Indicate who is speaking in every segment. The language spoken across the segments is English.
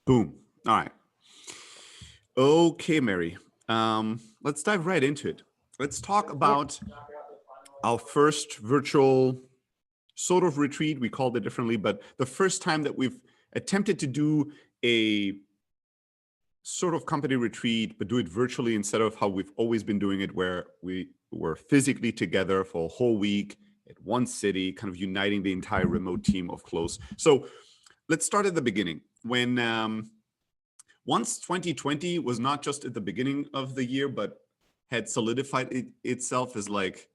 Speaker 1: Boom. All right. Okay, Mary. Let's dive right into it. Let's talk about our first virtual sort of retreat. We called it differently, but the first time that we've attempted to do a sort of company retreat, but do it virtually instead of how we've always been doing it, where we were physically together for a whole week at one city, kind of uniting the entire remote team of close. So let's start at the beginning. When once 2020 was not just at the beginning of the year, but had solidified itself as like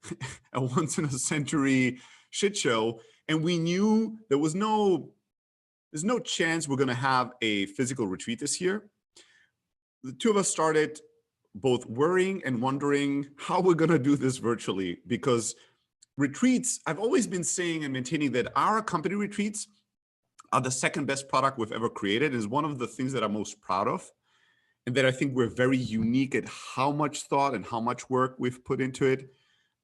Speaker 1: a once in a century shit show. And we knew there's no chance we're going to have a physical retreat this year. The two of us started both worrying and wondering how we're going to do this virtually, because retreats, I've always been saying and maintaining that our company retreats are the second best product we've ever created. Is one of the things that I'm most proud of, and that I think we're very unique at how much thought and how much work we've put into it.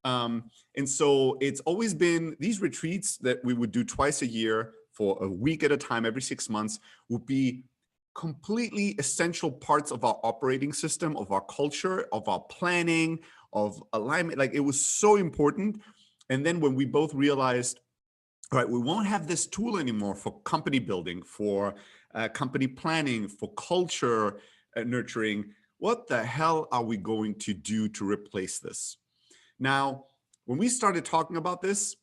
Speaker 1: And so it's always been these retreats that we would do twice a year for a week at a time, every 6 months, would be completely essential parts of our operating system, of our culture, of our planning, of alignment. Like, it was so important. And then when we both realized, all right, we won't have this tool anymore for company building, for company planning, for culture nurturing, what the hell are we going to do to replace this? Now, when we started talking about this,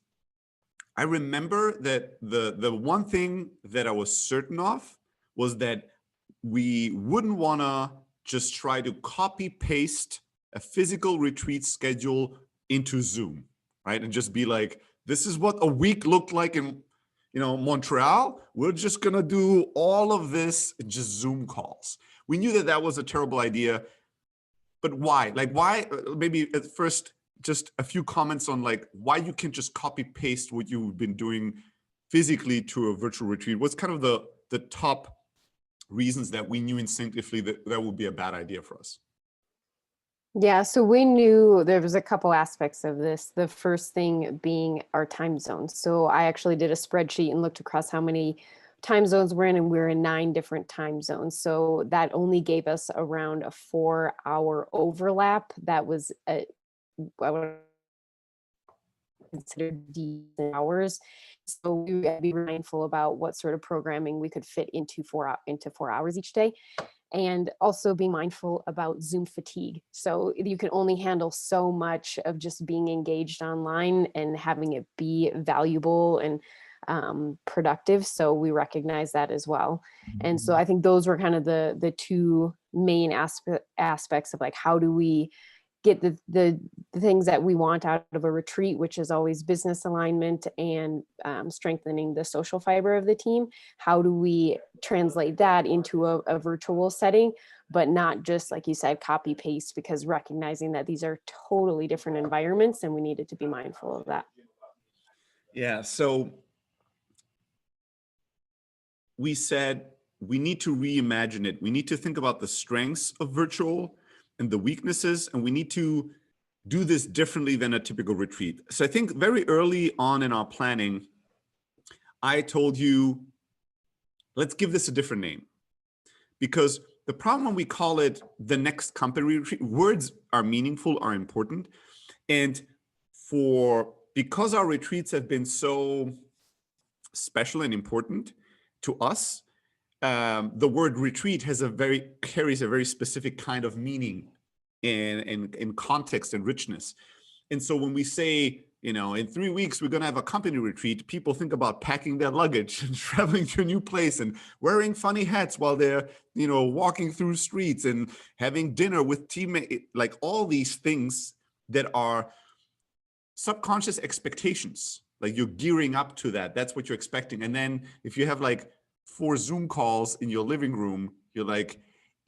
Speaker 1: I remember that the one thing that I was certain of was that we wouldn't want to just try to copy paste a physical retreat schedule into Zoom, right? And just be like, this is what a week looked like in Montreal. We're just going to do all of this in just Zoom calls. We knew that that was a terrible idea, but why? Like, why? Maybe at first, just a few comments on like why you can just copy paste what you've been doing physically to a virtual retreat. What's kind of the top reasons that we knew instinctively that that would be a bad idea for us?
Speaker 2: Yeah, so we knew there was a couple aspects of this. The first thing being our time zones. So I actually did a spreadsheet and looked across how many time zones we're in, and we're in 9 different time zones. So that only gave us around a 4-hour overlap. That was I would consider decent hours. So we had to be mindful about what sort of programming we could fit into 4 hours each day. And also be mindful about Zoom fatigue. So you can only handle so much of just being engaged online and having it be valuable and productive. So we recognize that as well. And so I think those were kind of the two main aspects of like, how do we get the things that we want out of a retreat, which is always business alignment and strengthening the social fiber of the team. How do we translate that into a virtual setting, but not just, like you said, copy paste, because recognizing that these are totally different environments and we needed to be mindful of that.
Speaker 1: Yeah, so we said we need to reimagine it. We need to think about the strengths of virtual and the weaknesses, and we need to do this differently than a typical retreat. So I think very early on in our planning, I told you, let's give this a different name. Because the problem when we call it the next company retreat, words are meaningful, are important. And because our retreats have been so special and important to us, the word retreat carries a very specific kind of meaning in context and richness. And so when we say, in 3 weeks, we're going to have a company retreat, people think about packing their luggage and traveling to a new place and wearing funny hats while they're, walking through streets and having dinner with teammates, like all these things that are subconscious expectations. Like, you're gearing up to that. That's what you're expecting. And then if you have like 4 Zoom calls in your living room, you're like,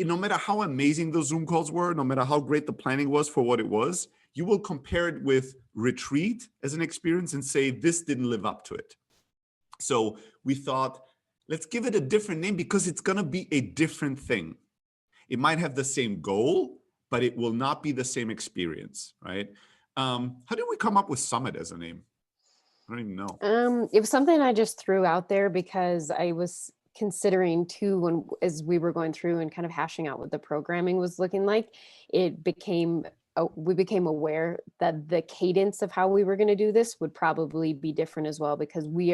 Speaker 1: no matter how amazing those Zoom calls were, no matter how great the planning was for what it was, you will compare it with retreat as an experience and say, this didn't live up to it. So we thought, let's give it a different name, because it's going to be a different thing. It might have the same goal, but it will not be the same experience, right? How did we come up with Summit as a name? I don't even know.
Speaker 2: It was something I just threw out there because I was considering too, when as we were going through and kind of hashing out what the programming was looking like, we became aware that the cadence of how we were going to do this would probably be different as well, because we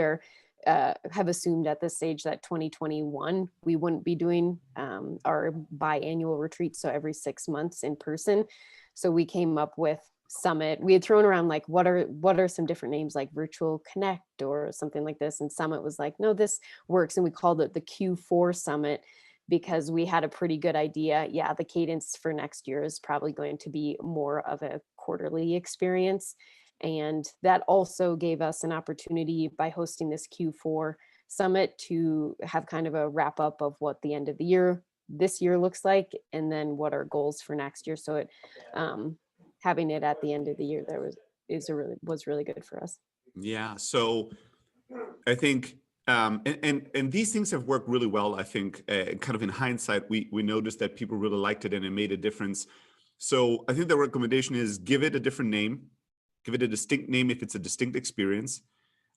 Speaker 2: have assumed at this stage that 2021 we wouldn't be doing our biannual retreat, so every 6 months in person. So we came up with Summit. We had thrown around like what are some different names, like Virtual Connect or something like this, and Summit was like, no, this works, and we called it the Q4 Summit, because we had a pretty good idea. Yeah, the cadence for next year is probably going to be more of a quarterly experience. And that also gave us an opportunity by hosting this Q4 Summit to have kind of a wrap up of what the end of the year this year looks like, and then what our goals for next year. So it having it at the end of the year was really good for us.
Speaker 1: Yeah. So I think and these things have worked really well. I think kind of in hindsight, we noticed that people really liked it and it made a difference. So I think the recommendation is give it a different name, give it a distinct name if it's a distinct experience.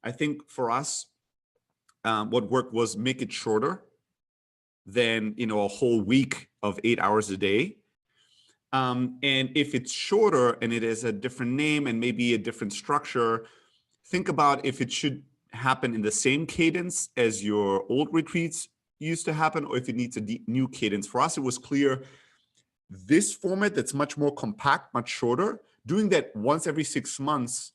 Speaker 1: I think for us, what worked was make it shorter than a whole week of 8 hours a day. And if it's shorter and it has a different name and maybe a different structure, think about if it should happen in the same cadence as your old retreats used to happen, or if it needs a new cadence. For us, it was clear this format that's much more compact, much shorter, doing that once every 6 months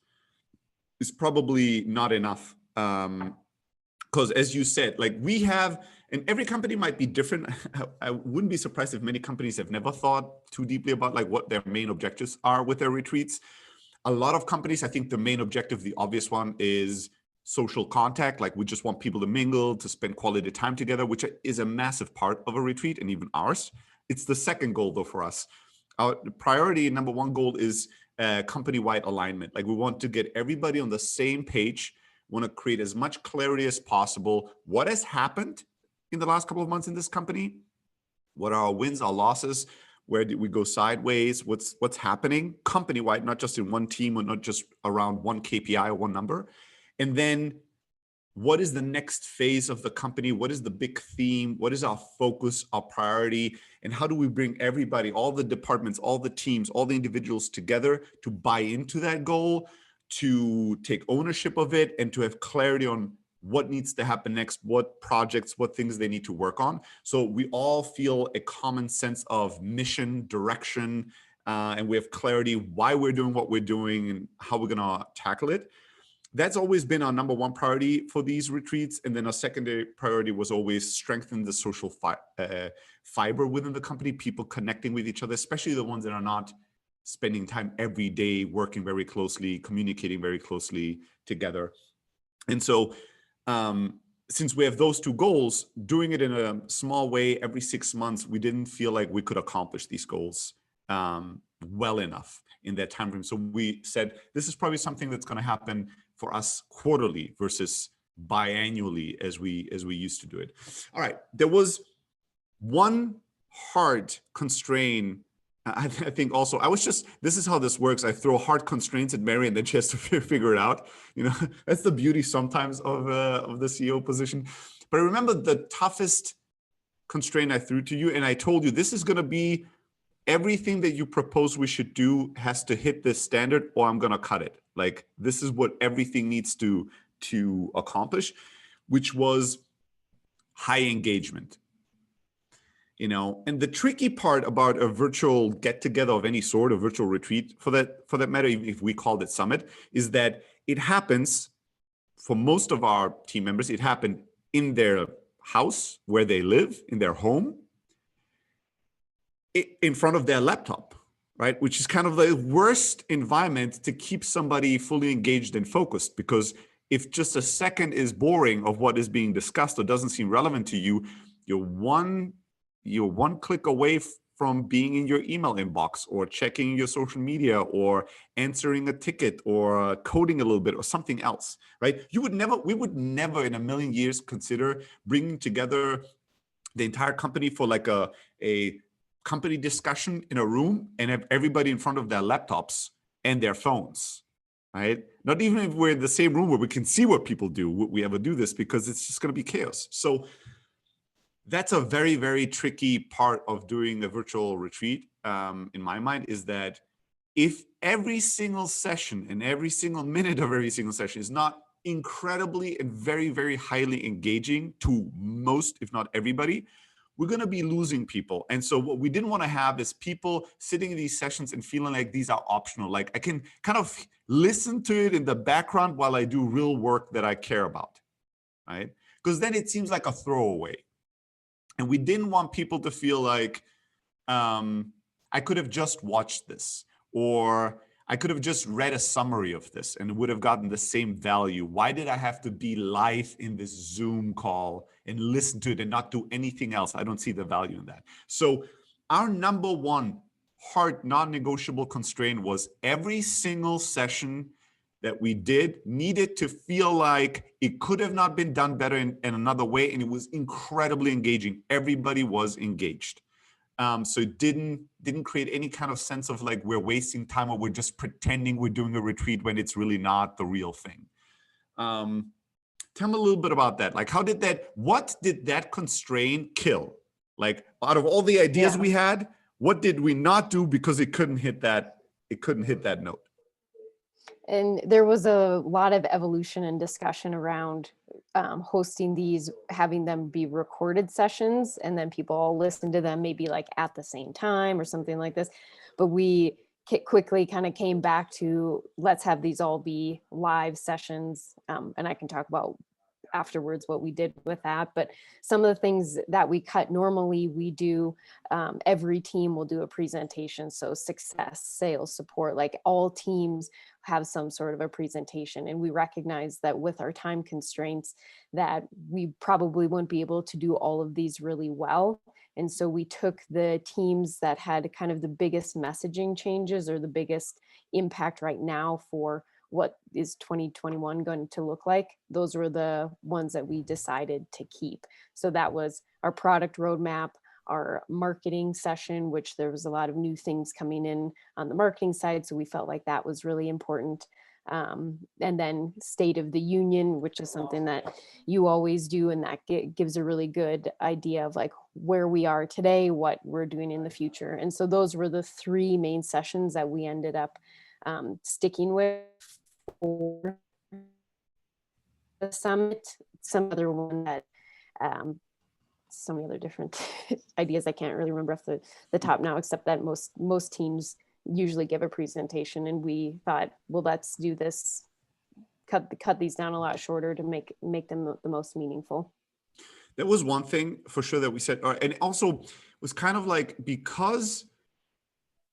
Speaker 1: is probably not enough. Because as you said, like we have, and every company might be different. I wouldn't be surprised if many companies have never thought too deeply about like what their main objectives are with their retreats. A lot of companies, I think the main objective, the obvious one, is social contact. Like we just want people to mingle, to spend quality time together, which is a massive part of a retreat and even ours. It's the second goal though for us. Our priority number one goal is company-wide alignment. Like we want to get everybody on the same page, want to create as much clarity as possible. What has happened in the last couple of months in this company? What are our wins, our losses? Where did we go sideways? What's happening company-wide, not just in one team or not just around one KPI or one number? And then what is the next phase of the company? What is the big theme? What is our focus, our priority? And how do we bring everybody, all the departments, all the teams, all the individuals together to buy into that goal, to take ownership of it, and to have clarity on what needs to happen next, what projects, what things they need to work on. So we all feel a common sense of mission, direction, and we have clarity why we're doing what we're doing and how we're gonna tackle it. That's always been our number one priority for these retreats. And then our secondary priority was always strengthen the social fiber within the company, people connecting with each other, especially the ones that are not spending time every day, working very closely, communicating very closely together. And so since we have those two goals, doing it in a small way every 6 months, we didn't feel like we could accomplish these goals well enough in that time frame. So we said, this is probably something that's going to happen for us quarterly versus biannually as we used to do it. All right, there was one hard constraint. I think also, this is how this works. I throw hard constraints at Mary and then she has to figure it out. That's the beauty sometimes of the CEO position. But I remember the toughest constraint I threw to you, and I told you, this is going to be everything that you propose we should do has to hit this standard or I'm going to cut it. Like this is what everything needs to accomplish, which was high engagement. And the tricky part about a virtual get together of any sort, a virtual retreat for that matter, if we called it Summit, is that it happens for most of our team members, it happened in their house where they live, in their home, in front of their laptop, right? Which is kind of the worst environment to keep somebody fully engaged and focused, because if just a second is boring of what is being discussed or doesn't seem relevant to you, you're one click away from being in your email inbox or checking your social media or answering a ticket or coding a little bit or something else, right? We would never in a million years consider bringing together the entire company for like a company discussion in a room and have everybody in front of their laptops and their phones, right? Not even if we're in the same room where we can see what people do, would we ever do this, because it's just going to be chaos. So that's a very, very tricky part of doing a virtual retreat, in my mind, is that if every single session and every single minute of every single session is not incredibly and very, very highly engaging to most, if not everybody, we're going to be losing people. And so what we didn't want to have is people sitting in these sessions and feeling like these are optional. Like I can kind of listen to it in the background while I do real work that I care about, right? Because then it seems like a throwaway. And we didn't want people to feel like I could have just watched this, or I could have just read a summary of this and would have gotten the same value. Why did I have to be live in this Zoom call and listen to it and not do anything else? I don't see the value in that. So our number one hard, non-negotiable constraint was every single session that we did needed to feel like it could have not been done better in another way. And it was incredibly engaging. Everybody was engaged. So it didn't create any kind of sense of like we're wasting time or we're just pretending we're doing a retreat when it's really not the real thing. Tell me a little bit about that. Like, what did that constraint kill? Like, out of all the ideas we had, what did we not do because it couldn't hit that note?
Speaker 2: And there was a lot of evolution and discussion around hosting these, having them be recorded sessions, and then people all listen to them maybe like at the same time or something like this. But we quickly kind of came back to, let's have these all be live sessions. And I can talk about afterwards what we did with that. But some of the things that we cut, normally we do, every team will do a presentation. So success, sales, support, like all teams have some sort of a presentation. And we recognize that with our time constraints that we probably wouldn't be able to do all of these really well. And so we took the teams that had kind of the biggest messaging changes or the biggest impact right now for what is 2021 going to look like. Those were the ones that we decided to keep. So that was our product roadmap, our marketing session, which there was a lot of new things coming in on the marketing side. So we felt like that was really important. And then State of the Union, which is something that you always do. And that gives a really good idea of like where we are today, what we're doing in the future. And so those were the three main sessions that we ended up sticking with for the summit. Some other one that so many other different ideas I can't really remember off the top now, except that most teams usually give a presentation, and we thought, well, let's do this, cut these down a lot shorter to make them the most meaningful.
Speaker 1: That was one thing for sure that we said, and also was kind of like, because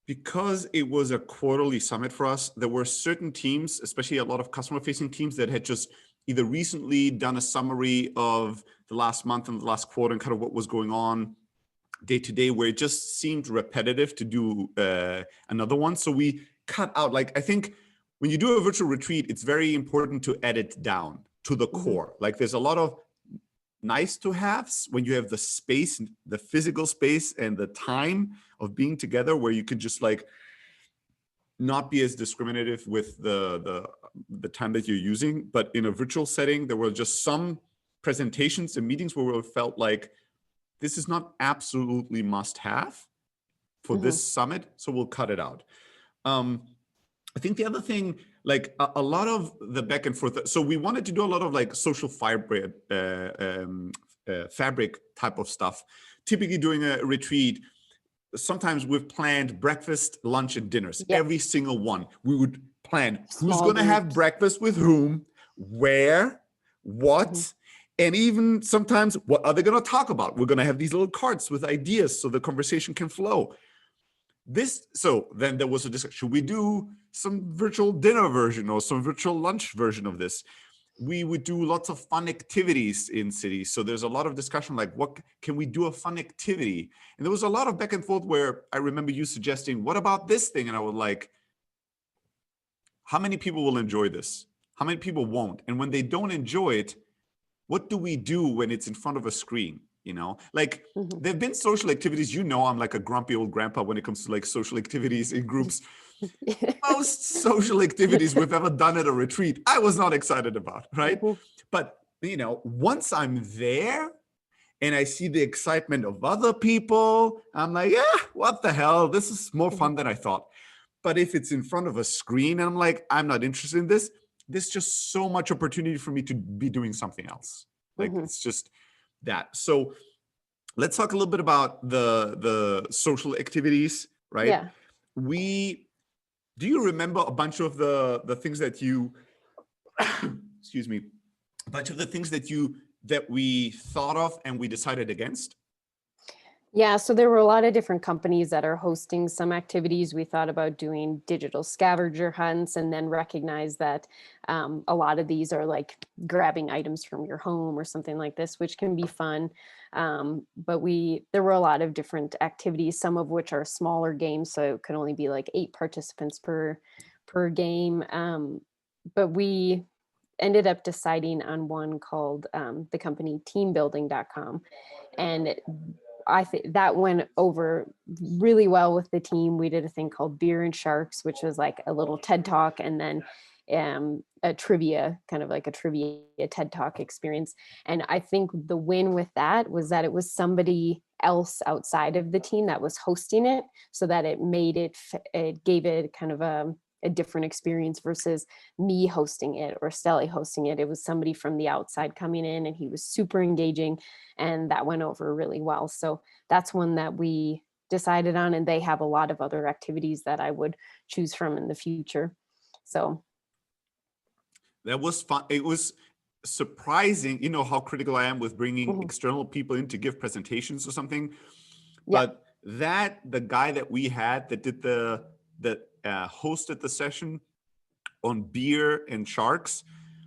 Speaker 1: it was a quarterly summit for us, there were certain teams, especially a lot of customer facing teams, that had just either recently done a summary of the last month and the last quarter and kind of what was going on day to day, where it just seemed repetitive to do another one. So we cut out, like, I think when you do a virtual retreat, it's very important to edit down to the core. Like there's a lot of nice to haves when you have the space, the physical space and the time of being together, where you could just like not be as discriminative with the time that you're using. But in a virtual setting, there were just some presentations and meetings where we felt like this is not absolutely must have for this summit, so we'll cut it out. I think the other thing, like a lot of the back and forth, so we wanted to do a lot of like social fabric type of stuff. Typically doing a retreat, sometimes we've planned breakfast, lunch, and dinners. Yep. Every single one. We would plan who's going to have breakfast with whom, where, what, and even sometimes what are they going to talk about? We're going to have these little cards with ideas so the conversation can flow. So then there was a discussion, should we do some virtual dinner version or some virtual lunch version of this? We would do lots of fun activities in cities. So there's a lot of discussion, like what can we do a fun activity? And there was a lot of back and forth where I remember you suggesting, what about this thing? And I was like, how many people will enjoy this? How many people won't? And when they don't enjoy it, what do we do when it's in front of a screen? You know, like there've been social activities, you know, I'm like a grumpy old grandpa when it comes to like social activities in groups. Most social activities we've ever done at a retreat, I was not excited about, right? But, you know, once I'm there and I see the excitement of other people, I'm like, yeah, what the hell? This is more fun than I thought. But if it's in front of a screen and I'm like, I'm not interested in this, there's just so much opportunity for me to be doing something else. Like it's just that. So let's talk a little bit about the social activities, right?
Speaker 2: Yeah.
Speaker 1: Do you remember a bunch of the things that you excuse me, a bunch of the things that we thought of and we decided against?
Speaker 2: Yeah, so there were a lot of different companies that are hosting some activities. We thought about doing digital scavenger hunts and then recognize that a lot of these are like grabbing items from your home or something like this, which can be fun. But there were a lot of different activities, some of which are smaller games, so it could only be like 8 participants per game. But we ended up deciding on one called the company teambuilding.com. And I think that went over really well with the team. We did a thing called Beer and Sharks, which was like a little TED Talk, and then a trivia, kind of like a trivia TED Talk experience. And I think the win with that was that it was somebody else outside of the team that was hosting it, so that it gave it kind of a different experience versus me hosting it or Stelly hosting it. It was somebody from the outside coming in, and he was super engaging, and that went over really well. So that's one that we decided on, and they have a lot of other activities that I would choose from in the future. So
Speaker 1: that was fun. It was surprising, you know, how critical I am with bringing external people in to give presentations or something.
Speaker 2: yeah.
Speaker 1: But the guy that we had that did hosted the session on beer and sharks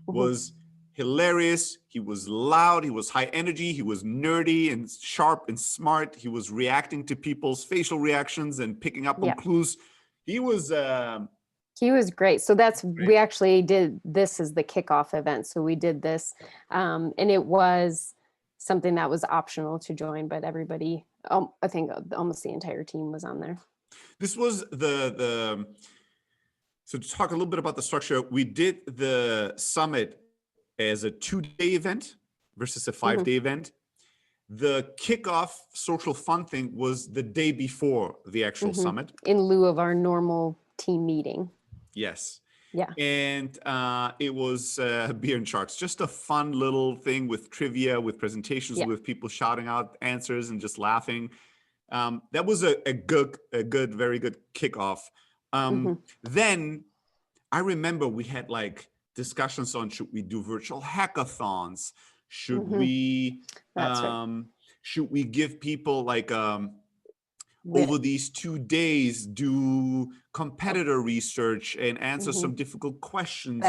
Speaker 1: was hilarious. He was loud. He was high energy. He was nerdy and sharp and smart. He was reacting to people's facial reactions and picking up on clues. He was
Speaker 2: great. So
Speaker 1: great.
Speaker 2: we actually did this as the kickoff event. So we did this, and it was something that was optional to join, but everybody, I think almost the entire team was on there.
Speaker 1: This was so to talk a little bit about the structure, we did the summit as a 2-day event versus a 5-day event. The kickoff social fun thing was the day before the actual summit.
Speaker 2: In lieu of our normal team meeting.
Speaker 1: Yes.
Speaker 2: Yeah.
Speaker 1: And it was Beer and Sharks, just a fun little thing with trivia, with presentations, with people shouting out answers and just laughing. That was a very good kickoff. Then I remember we had like discussions on, should we do virtual hackathons? Should we should we give people like over these 2 days do competitor research and answer some difficult questions,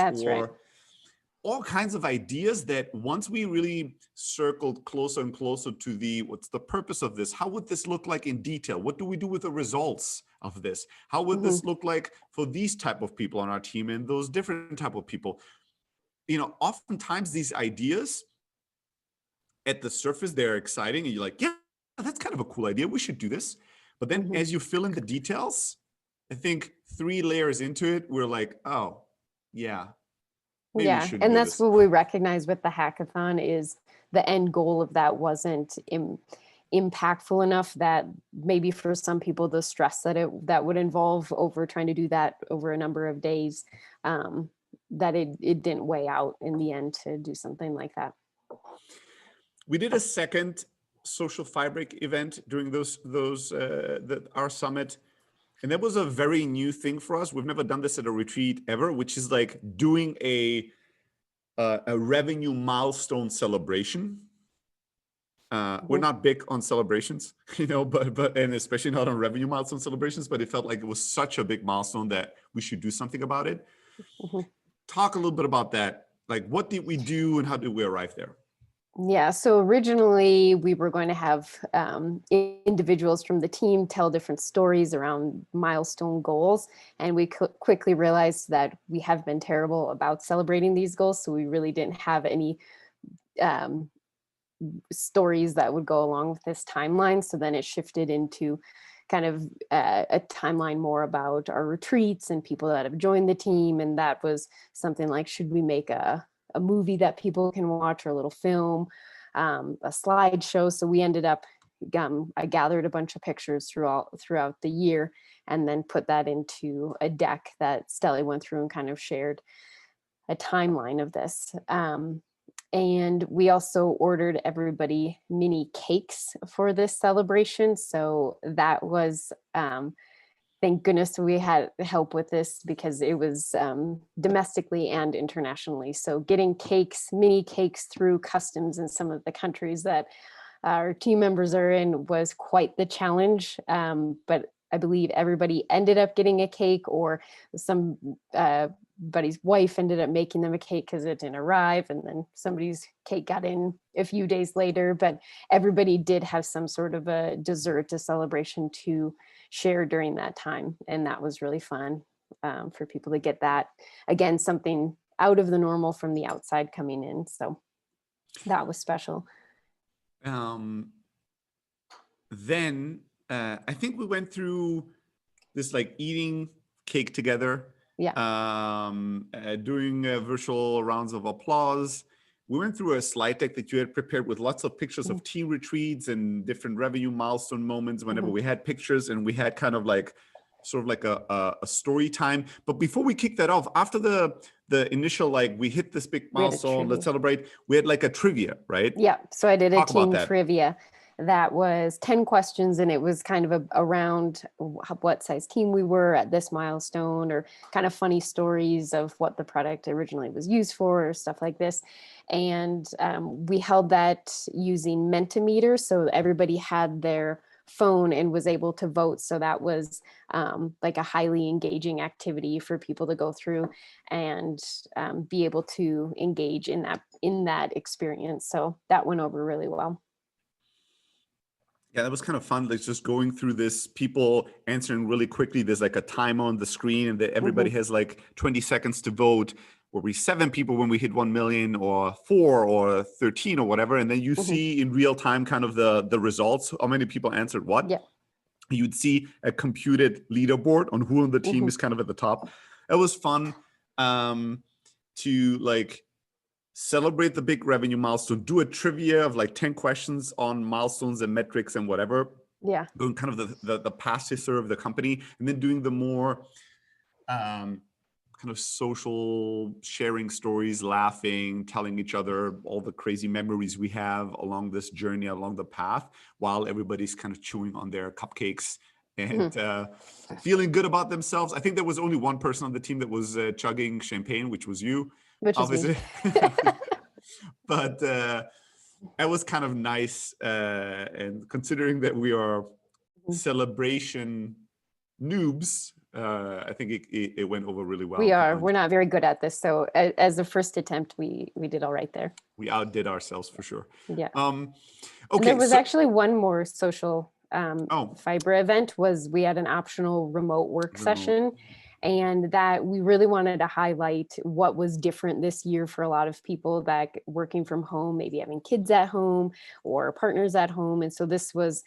Speaker 1: all kinds of ideas that once we really circled closer and closer to what's the purpose of this? How would this look like in detail? What do we do with the results of this? How would this look like for these type of people on our team and those different type of people? You know, oftentimes these ideas at the surface, they're exciting and you're like, yeah, that's kind of a cool idea. We should do this. But then as you fill in the details, I think 3 layers into it, we're like, oh, yeah.
Speaker 2: And that's what we recognize with the hackathon is the end goal of that wasn't impactful enough that maybe for some people the stress that would involve over trying to do that over a number of days, that it didn't weigh out in the end to do something like that.
Speaker 1: We did a second social fabric event during our summit. And that was a very new thing for us. We've never done this at a retreat ever, which is like doing a revenue milestone celebration. We're not big on celebrations, you know, but and especially not on revenue milestone celebrations. But it felt like it was such a big milestone that we should do something about it. Talk a little bit about that. Like, what did we do and how did we arrive there?
Speaker 2: Yeah, so originally we were going to have individuals from the team tell different stories around milestone goals. And we quickly realized that we have been terrible about celebrating these goals. So we really didn't have any stories that would go along with this timeline. So then it shifted into kind of a timeline more about our retreats and people that have joined the team. And that was something like, should we make a movie that people can watch or a little film? a slideshow. So we ended up, I gathered a bunch of pictures throughout the year and then put that into a deck that Stelly went through and kind of shared a timeline of this. And we also ordered everybody mini cakes for this celebration. So that was, thank goodness we had help with this because it was domestically and internationally. So getting mini cakes through customs in some of the countries that our team members are in was quite the challenge. But I believe everybody ended up getting a cake, or somebody's wife ended up making them a cake because it didn't arrive, and then somebody's cake got in a few days later. But everybody did have some sort of a dessert, a celebration to share during that time, and that was really fun for people to get that. Again, something out of the normal from the outside coming in, so that was special.
Speaker 1: Then I think we went through this like eating cake together.
Speaker 2: Yeah.
Speaker 1: Doing virtual rounds of applause. We went through a slide deck that you had prepared with lots of pictures of team retreats and different revenue milestone moments whenever we had pictures, and we had kind of like sort of like a story time. But before we kick that off, after the initial, like we hit this big milestone, let's celebrate, we had like a trivia, right?
Speaker 2: Yeah. So I did a
Speaker 1: Talk about
Speaker 2: team trivia that was 10 questions, and it was kind of around what size team we were at this milestone, or kind of funny stories of what the product originally was used for, or stuff like this. And we held that using Mentimeter, so everybody had their phone and was able to vote. So that was like a highly engaging activity for people to go through and be able to engage in that experience. So that went over really well.
Speaker 1: Yeah, that was kind of fun. Like just going through this, people answering really quickly. There's like a time on the screen, and that everybody has like 20 seconds to vote. Were we 7 people when we hit 1 million, or 4 or 13 or whatever? And then you see in real time kind of the results, how many people answered what.
Speaker 2: Yeah.
Speaker 1: You'd see a computed leaderboard on who on the team is kind of at the top. It was fun to like celebrate the big revenue milestone, do a trivia of like 10 questions on milestones and metrics and whatever.
Speaker 2: Yeah.
Speaker 1: Doing kind of the past history of the company, and then doing the more kind of social sharing stories, laughing, telling each other all the crazy memories we have along this journey, along the path, while everybody's kind of chewing on their cupcakes and feeling good about themselves. I think there was only one person on the team that was chugging champagne, which was you.
Speaker 2: Which
Speaker 1: obviously.
Speaker 2: is me.
Speaker 1: But it was kind of nice. And considering that we are celebration noobs, I think it went over really well.
Speaker 2: We're not very good at this. So as a first attempt, we did all right there.
Speaker 1: We outdid ourselves for sure.
Speaker 2: Yeah.
Speaker 1: Okay.
Speaker 2: And there was actually one more social fiber event. We had an optional remote work session, and that we really wanted to highlight what was different this year for a lot of people that working from home, maybe having kids at home or partners at home. And so this was,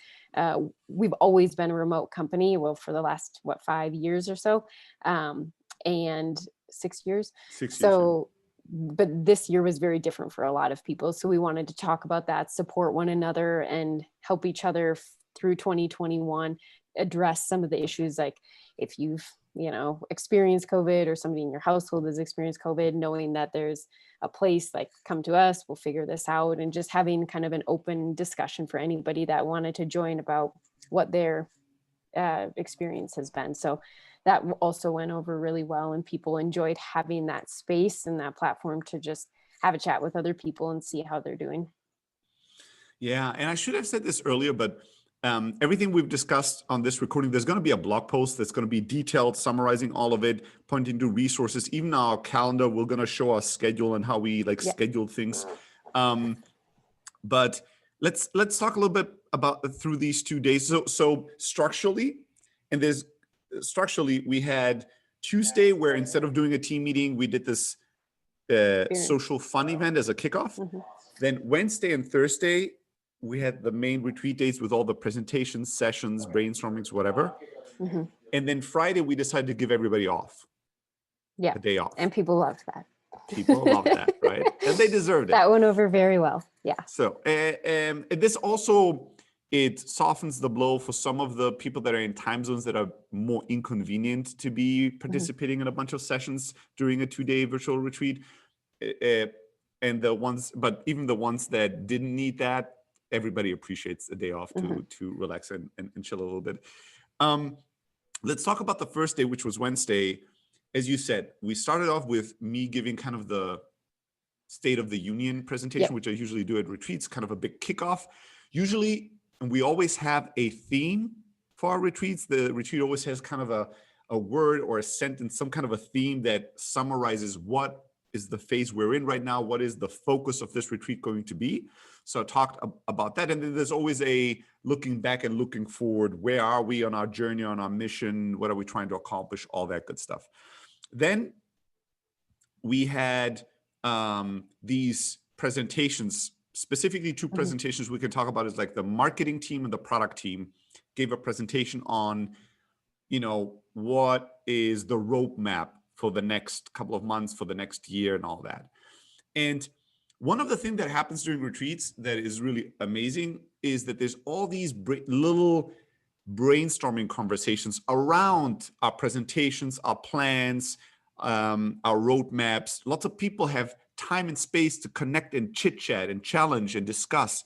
Speaker 2: we've always been a remote company, well, for the last, 5 years or so, and 6 years. 6 years. So, but this year was very different for a lot of people. So we wanted to talk about that, support one another, and help each other through 2021, address some of the issues, like if you've experienced COVID, or somebody in your household has experienced COVID, knowing that there's a place, like, come to us, we'll figure this out, and just having kind of an open discussion for anybody that wanted to join about what their experience has been. So that also went over really well, and people enjoyed having that space and that platform to just have a chat with other people and see how they're doing.
Speaker 1: Yeah, and I should have said this earlier, but everything we've discussed on this recording, there's going to be a blog post that's going to be detailed, summarizing all of it, pointing to resources. Even our calendar, we're going to show our schedule and how we schedule things. But let's talk a little bit about through these 2 days. So structurally, we had Tuesday, where instead of doing a team meeting, we did this social fun event as a kickoff. Then Wednesday and Thursday, we had the main retreat days with all the presentations, sessions, brainstormings, whatever. And then Friday, we decided to give everybody off.
Speaker 2: Yeah.
Speaker 1: A day off.
Speaker 2: And people loved that.
Speaker 1: People love that, right? And they deserved it.
Speaker 2: That went over very well. Yeah.
Speaker 1: So this also, it softens the blow for some of the people that are in time zones that are more inconvenient to be participating in a bunch of sessions during a 2-day virtual retreat. And but even the ones that didn't need that, everybody appreciates a day off to relax and chill a little bit. Let's talk about the first day, which was Wednesday. As you said, we started off with me giving kind of the State of the Union presentation, which I usually do at retreats, kind of a big kickoff. Usually, and we always have a theme for our retreats. The retreat always has kind of a word or a sentence, some kind of a theme that summarizes what is the phase we're in right now, what is the focus of this retreat going to be. So I talked about that. And then there's always a looking back and looking forward. Where are we on our journey, on our mission? What are we trying to accomplish? All that good stuff. Then we had these presentations, specifically two presentations we can talk about is like the marketing team and the product team gave a presentation on, what is the roadmap for the next couple of months, for the next year and all that. And one of the things that happens during retreats that is really amazing is that there's all these little brainstorming conversations around our presentations, our plans, our roadmaps. Lots of people have time and space to connect and chit chat and challenge and discuss.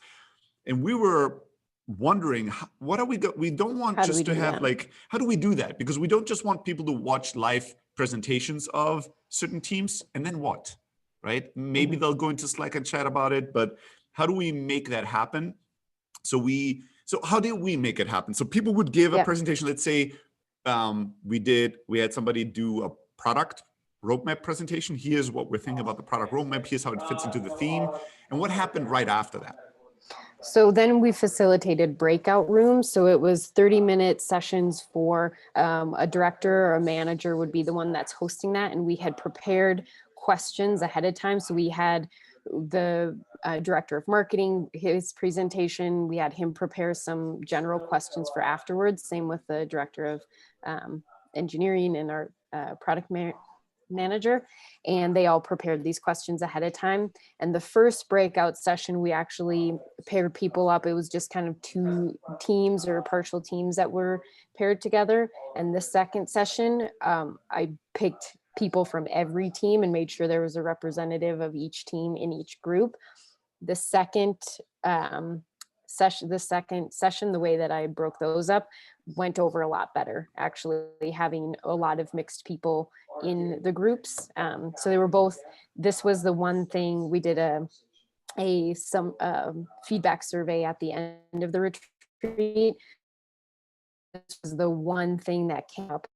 Speaker 1: And we were wondering, what are we don't want just to have how do we do that? Because we don't just want people to watch live presentations of certain teams and then what, right? Maybe they'll go into Slack and chat about it, but how do we make that happen? So how did we make it happen? So people would give a presentation. Let's say we had somebody do a product roadmap presentation. Here's what we're thinking about the product roadmap. Here's how it fits into the theme. And what happened right after that?
Speaker 2: So then we facilitated breakout rooms. So it was 30-minute sessions for a director or a manager would be the one that's hosting that. And we had prepared questions ahead of time. So we had the director of marketing, his presentation, we had him prepare some general questions for afterwards. Same with the director of engineering and our product manager, and they all prepared these questions ahead of time. And the first breakout session, we actually paired people up. It was just kind of two teams or partial teams that were paired together. And the second session, I picked people from every team and made sure there was a representative of each team in each group. The second session, the way that I broke those up went over a lot better, actually having a lot of mixed people in the groups. So they were both, this was the one thing we did some feedback survey at the end of the retreat. This was the one thing that came up.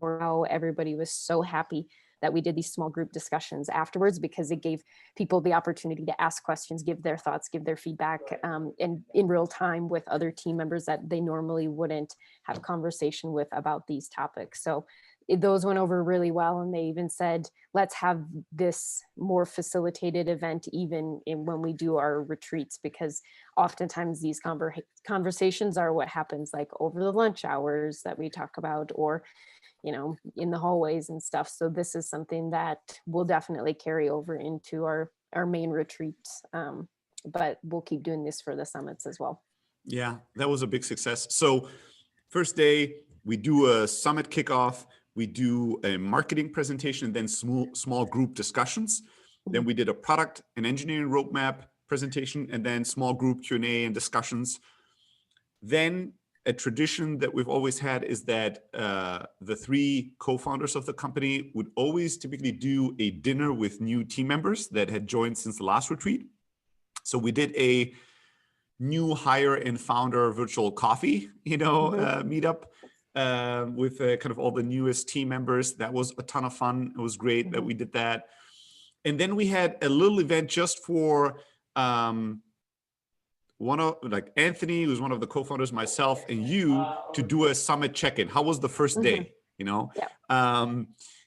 Speaker 2: How everybody was so happy that we did these small group discussions afterwards, because it gave people the opportunity to ask questions, give their thoughts, give their feedback, and in real time with other team members that they normally wouldn't have conversation with about these topics. So those went over really well. And they even said, let's have this more facilitated event even when we do our retreats, because oftentimes these conversations are what happens like over the lunch hours that we talk about, or in the hallways and stuff. So this is something that will definitely carry over into our main retreats. But we'll keep doing this for the summits as well.
Speaker 1: Yeah, that was a big success. So first day, we do a summit kickoff, we do a marketing presentation, and then small group discussions. Then we did a product and engineering roadmap presentation, and then small group Q&A and discussions. Then a tradition that we've always had is that the three co-founders of the company would always typically do a dinner with new team members that had joined since the last retreat. So we did a new hire and founder virtual coffee, meetup with kind of all the newest team members. That was a ton of fun. It was great that we did that. And then we had a little event just for Anthony, who's one of the co-founders, myself, and you, to do a summit check-in. How was the first day?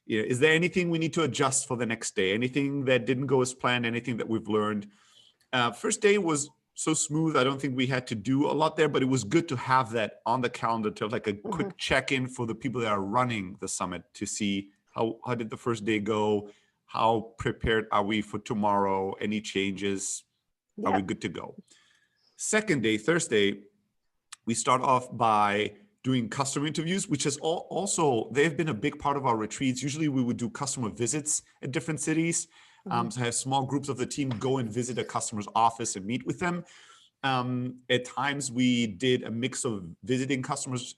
Speaker 1: Is there anything we need to adjust for the next day? Anything that didn't go as planned? Anything that we've learned? First day was so smooth. I don't think we had to do a lot there, but it was good to have that on the calendar to have like a quick check-in for the people that are running the summit to see how did the first day go? How prepared are we for tomorrow? Any changes? Are we good to go? Second day, Thursday, we start off by doing customer interviews, which is also, they've been a big part of our retreats. Usually we would do customer visits at different cities. So have small groups of the team go and visit a customer's office and meet with them. At times we did a mix of visiting customers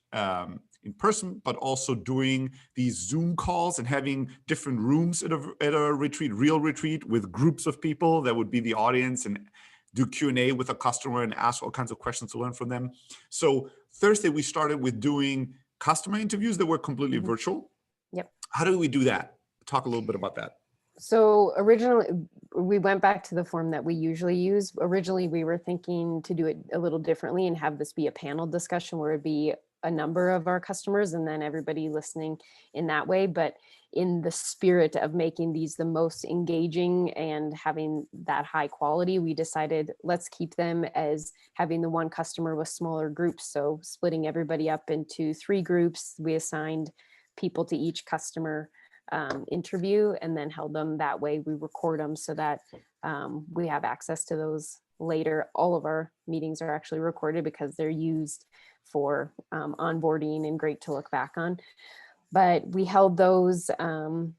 Speaker 1: in person, but also doing these Zoom calls and having different rooms at a retreat, real retreat, with groups of people that would be the audience, and do Q&A with a customer and ask all kinds of questions to learn from them. So Thursday, we started with doing customer interviews that were completely virtual.
Speaker 2: Yep.
Speaker 1: How do we do that? Talk a little bit about that.
Speaker 2: So originally, we went back to the form that we usually use. Originally, we were thinking to do it a little differently and have this be a panel discussion where it'd be a number of our customers and then everybody listening in that way. But in the spirit of making these the most engaging and having that high quality, we decided let's keep them as having the one customer with smaller groups. So splitting everybody up into 3 groups, we assigned people to each customer interview and then held them that way. We record them so that we have access to those later. All of our meetings are actually recorded because they're used for onboarding and great to look back on. But we held those in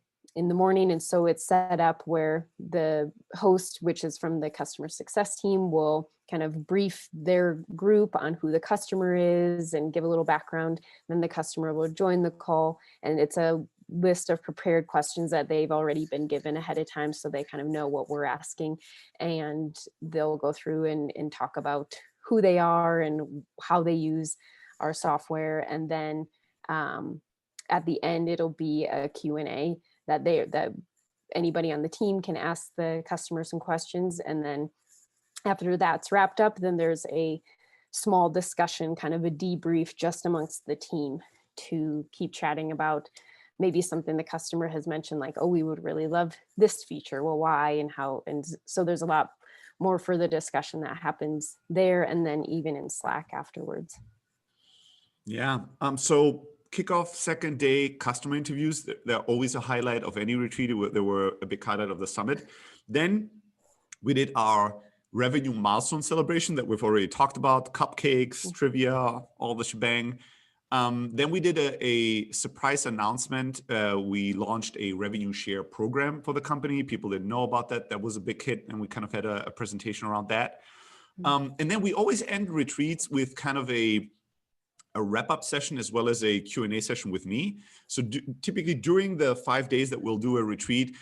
Speaker 2: the morning. And so it's set up where the host, which is from the customer success team, will kind of brief their group on who the customer is and give a little background. Then the customer will join the call, and it's a list of prepared questions that they've already been given ahead of time, so they kind of know what we're asking, and they'll go through and talk about who they are and how they use our software. And then at the end, it'll be a Q&A that anybody on the team can ask the customer some questions. And then after that's wrapped up, then there's a small discussion, kind of a debrief just amongst the team, to keep chatting about maybe something the customer has mentioned, like, oh, we would really love this feature. Well, why and how? And so there's a lot more further discussion that happens there, and then even in Slack afterwards.
Speaker 1: Yeah. So kickoff, second day, customer interviews, they're always a highlight of any retreat. They were a big highlight of the summit. Then we did our revenue milestone celebration that we've already talked about, cupcakes, trivia, all the shebang. Then we did a surprise announcement. We launched a revenue share program for the company. People didn't know about that. That was a big hit, and we kind of had a presentation around that. And then we always end retreats with kind of a wrap-up session as well as a Q&A session with me. So typically during the 5 days that we'll do a retreat,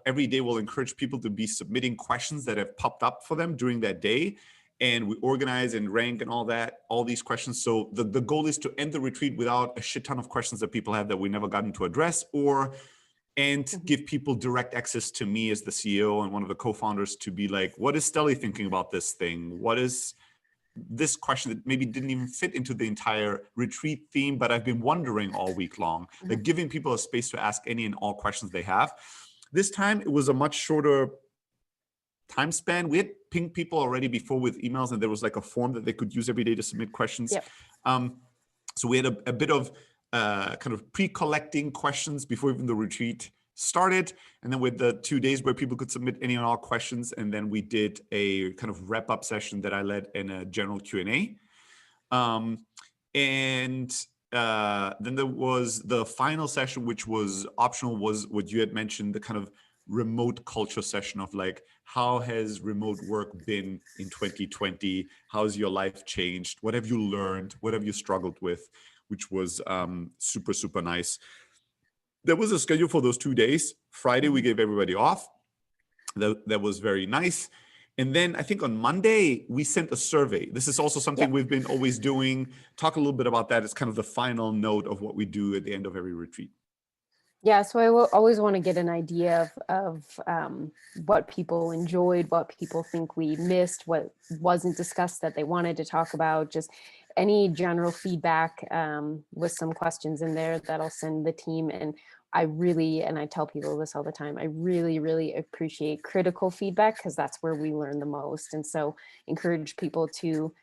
Speaker 1: every day we'll encourage people to be submitting questions that have popped up for them during that day. And we organize and rank and all these questions. So the goal is to end the retreat without a shit ton of questions that people have that we never gotten to address, and give people direct access to me as the CEO and one of the co-founders to be like, what is Stelly thinking about this thing? What is this question that maybe didn't even fit into the entire retreat theme, but I've been wondering all week long, like giving people a space to ask any and all questions they have. This time it was a much shorter time span. We had pinged people already before with emails, and there was like a form that they could use every day to submit questions.
Speaker 2: Yep.
Speaker 1: So we had a bit of kind of pre-collecting questions before even the retreat started. And then with the 2 days where people could submit any and all questions. And then we did a kind of wrap-up session that I led in a general Q&A. Then there was the final session, which was optional, was what you had mentioned, the kind of remote culture session of like, how has remote work been in 2020? How's your life changed? What have you learned? What have you struggled with? Which was super, super nice. There was a schedule for those 2 days. Friday, we gave everybody off. That was very nice. And then I think on Monday, we sent a survey. This is also something we've been always doing. Talk a little bit about that. It's kind of the final note of what we do at the end of every retreat.
Speaker 2: Yeah, so I will always want to get an idea of what people enjoyed, what people think we missed, what wasn't discussed that they wanted to talk about, just any general feedback with some questions in there that I'll send the team. And I tell people this all the time, I really, really appreciate critical feedback, because that's where we learn the most. And so encourage people to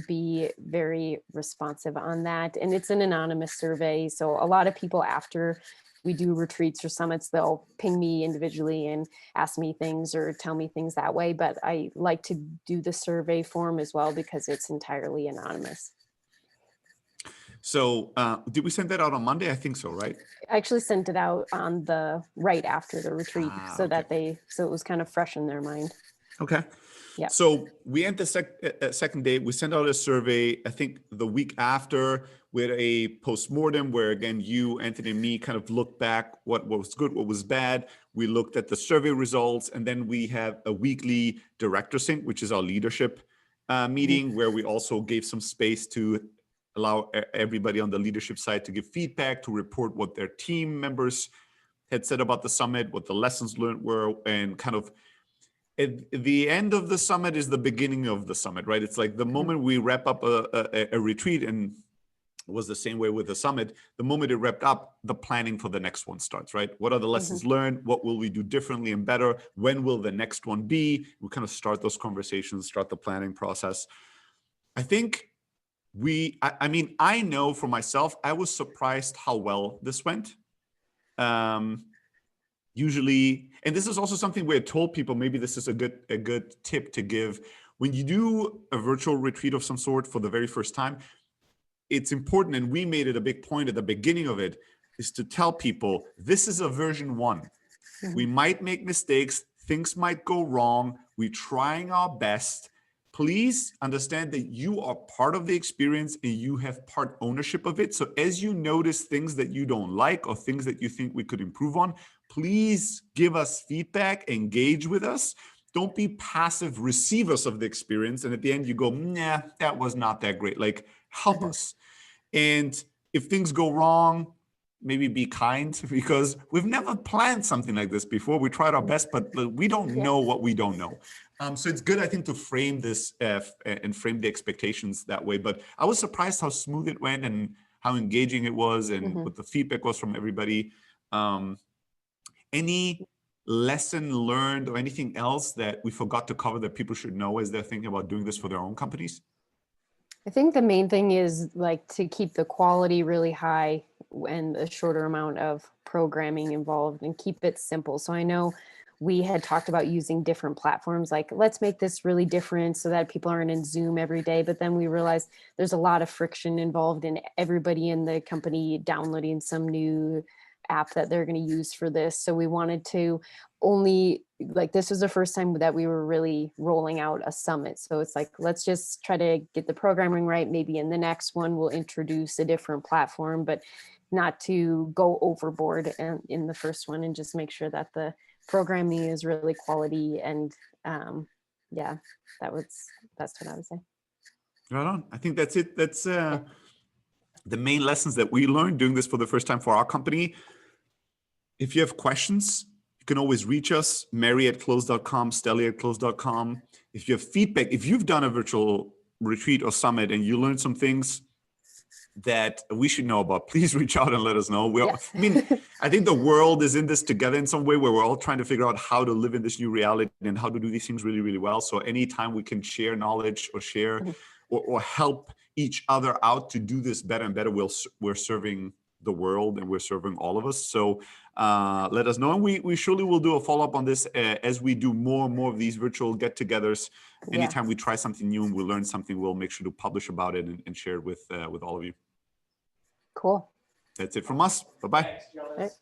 Speaker 2: be very responsive on that. And it's an anonymous survey. So a lot of people, after we do retreats or summits, they'll ping me individually and ask me things or tell me things that way. But I like to do the survey form as well because it's entirely anonymous.
Speaker 1: So did we send that out on Monday? I think so, right?
Speaker 2: I actually sent it out on the right after the retreat so
Speaker 1: okay.
Speaker 2: that so it was kind of fresh in their mind.
Speaker 1: Okay.
Speaker 2: Yeah.
Speaker 1: So we end the second day. We sent out a survey. I think the week after, we had a postmortem where, again, you, Anthony, and me kind of looked back what was good, what was bad. We looked at the survey results, and then we have a weekly director sync, which is our leadership meeting, where we also gave some space to allow everybody on the leadership side to give feedback, to report what their team members had said about the summit, what the lessons learned were, and kind of at the end of the summit is the beginning of the summit, right? It's like the moment we wrap up a retreat, and it was the same way with the summit, the moment it wrapped up, the planning for the next one starts, right? What are the lessons learned? What will we do differently and better? When will the next one be? We kind of start those conversations, start the planning process. I think I mean, I know for myself, I was surprised how well this went. Usually, and this is also something we had told people, maybe this is a good tip to give. When you do a virtual retreat of some sort for the very first time, it's important, and we made it a big point at the beginning of it, is to tell people, this is a version 1. We might make mistakes, things might go wrong, we're trying our best. Please understand that you are part of the experience and you have part ownership of it. So as you notice things that you don't like or things that you think we could improve on, please give us feedback, engage with us. Don't be passive receivers of the experience. And at the end you go, nah, that was not that great. Like, help us. And if things go wrong, maybe be kind, because we've never planned something like this before. We tried our best, but we don't know what we don't know. So it's good, I think, to frame this and frame the expectations that way. But I was surprised how smooth it went and how engaging it was and what the feedback was from everybody. Any lesson learned or anything else that we forgot to cover that people should know as they're thinking about doing this for their own companies?
Speaker 2: I think the main thing is like to keep the quality really high and a shorter amount of programming involved and keep it simple. So I know we had talked about using different platforms, like let's make this really different so that people aren't in Zoom every day. But then we realized there's a lot of friction involved in everybody in the company downloading some new app that they're going to use for this. So we wanted to only, like, this was the first time that we were really rolling out a summit. So it's like, let's just try to get the programming right. Maybe in the next one, we'll introduce a different platform, but not to go overboard in the first one, and just make sure that the programming is really quality. And yeah, that's what I would say.
Speaker 1: Right on. I think that's it. That's the main lessons that we learned doing this for the first time for our company. If you have questions, you can always reach us, mary@close.com, stelly@close.com. If you have feedback, if you've done a virtual retreat or summit and you learned some things that we should know about, please reach out and let us know.
Speaker 2: Yes.
Speaker 1: I mean, I think the world is in this together in some way, where we're all trying to figure out how to live in this new reality and how to do these things really, really well. So anytime we can share knowledge or share or help each other out to do this better and better, we're serving the world and we're serving all of us. So let us know. And we surely will do a follow-up on this as we do more and more of these virtual get-togethers. Anytime we try something new and we learn something, we'll make sure to publish about it and share it with all of you.
Speaker 2: Cool.
Speaker 1: That's it from us. Bye-bye.
Speaker 2: Thanks, Jonas.